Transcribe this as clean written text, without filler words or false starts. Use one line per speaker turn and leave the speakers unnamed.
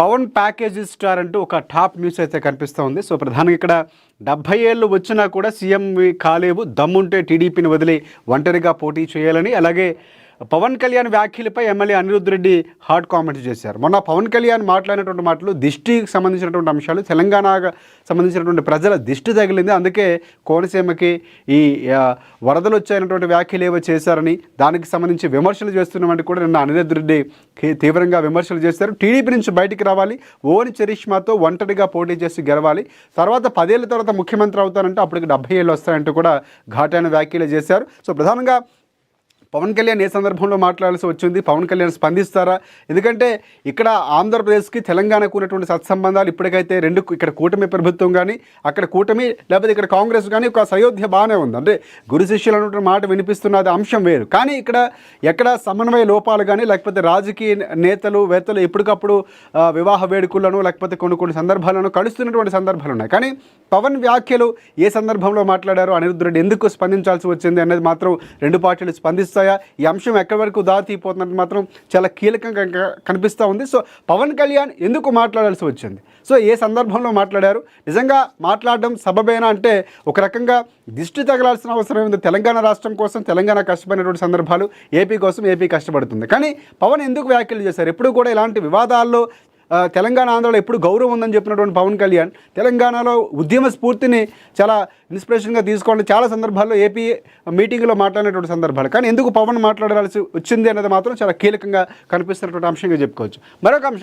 Pawan package star అంటూ ఒక top news అయితే కనిపిస్తూ ఉంది. సో ప్రధానంగా ఇక్కడ 70 ఏళ్ళు వచ్చినా కూడా సీఎం కాలేవు, దమ్ముంటే టీడీపీని వదిలి ఒంటరిగా పోటీ చేయాలని, అలాగే పవన్ కళ్యాణ్ వ్యాఖ్యలపై MLA Anirudh Reddy hot comments చేశారు. మొన్న పవన్ కళ్యాణ్ మాట్లాడినటువంటి మాటలు దిష్టికి సంబంధించినటువంటి అంశాలు, తెలంగాణకు సంబంధించినటువంటి ప్రజల దిష్టి తగిలింది. అందుకే కోనసీమకి ఈ వరదలు వచ్చాయన్నటువంటి వ్యాఖ్యలు ఏవో చేశారని, దానికి సంబంధించి విమర్శలు చేస్తున్నామని కూడా నిన్న అనిరుద్ధ్ రెడ్డి తీవ్రంగా విమర్శలు చేశారు. టీడీపీ నుంచి బయటికి రావాలి, ఓన్ చరిష్మాతో ఒంటరిగా పోటీ చేసి గెలవాలి, తర్వాత 10 ఏళ్ళ తర్వాత ముఖ్యమంత్రి అవుతారంటే అప్పటికి 70 ఏళ్ళు వస్తాయంటూ కూడా ఘాటైన వ్యాఖ్యలు చేశారు. సో ప్రధానంగా పవన్ కళ్యాణ్ ఏ సందర్భంలో మాట్లాడాల్సి వచ్చింది, పవన్ కళ్యాణ్ స్పందిస్తారా? ఎందుకంటే ఇక్కడ ఆంధ్రప్రదేశ్కి తెలంగాణకు ఉన్నటువంటి సత్సంబంధాలు ఇప్పటికైతే ఇక్కడ కూటమి ప్రభుత్వం కానీ, అక్కడ కూటమి లేకపోతే ఇక్కడ కాంగ్రెస్ కానీ ఒక సయోధ్య బాగానే ఉంది. అంటే గురు శిష్యులు అన్నటువంటి మాట వినిపిస్తున్నది అంశం వేరు. కానీ ఎక్కడ సమన్వయ లోపాలు కానీ, లేకపోతే రాజకీయ వేత్తలు ఎప్పటికప్పుడు వివాహ వేడుకలను లేకపోతే కొన్ని సందర్భాలను కలుస్తున్నటువంటి సందర్భాలు ఉన్నాయి. కానీ పవన్ వ్యాఖ్యలు ఏ సందర్భంలో మాట్లాడారో, అనిరుద్ధ్ రెడ్డి ఎందుకు స్పందించాల్సి వచ్చింది అనేది మాత్రం రెండు పార్టీలు స్పందిస్తాయి. ఈ అంశం ఎక్కడి వరకు దారితీపోతున్నట్టు మాత్రం చాలా కీలకంగా కనిపిస్తూ ఉంది. సో పవన్ కళ్యాణ్ ఎందుకు మాట్లాడాల్సి వచ్చింది, సో ఏ సందర్భంలో మాట్లాడారు, నిజంగా మాట్లాడడం సబబేనా అంటే ఒక రకంగా దిష్టి తగలాల్సిన అవసరం ఉంది. తెలంగాణ రాష్ట్రం కోసం తెలంగాణ కష్టపడినటువంటి సందర్భాలు, ఏపీ కోసం ఏపీ కష్టపడుతుంది. కానీ పవన్ ఎందుకు వ్యాఖ్యలు చేశారు? ఎప్పుడు కూడా ఇలాంటి వివాదాల్లో తెలంగాణ ఆంధ్రలో ఎప్పుడు గౌరవం ఉందని చెప్పినటువంటి పవన్ కళ్యాణ్ తెలంగాణలో ఉద్యమ స్ఫూర్తిని చాలా ఇన్స్పిరేషన్గా తీసుకోవడం చాలా సందర్భాల్లో ఏపీ మీటింగ్లో మాట్లాడినటువంటి సందర్భాలు. కానీ ఎందుకు పవన్ మాట్లాడాల్సి వచ్చింది అనేది మాత్రం చాలా కీలకంగా కనిపిస్తున్నటువంటి అంశంగా చెప్పుకోవచ్చు. మరొక అంశం,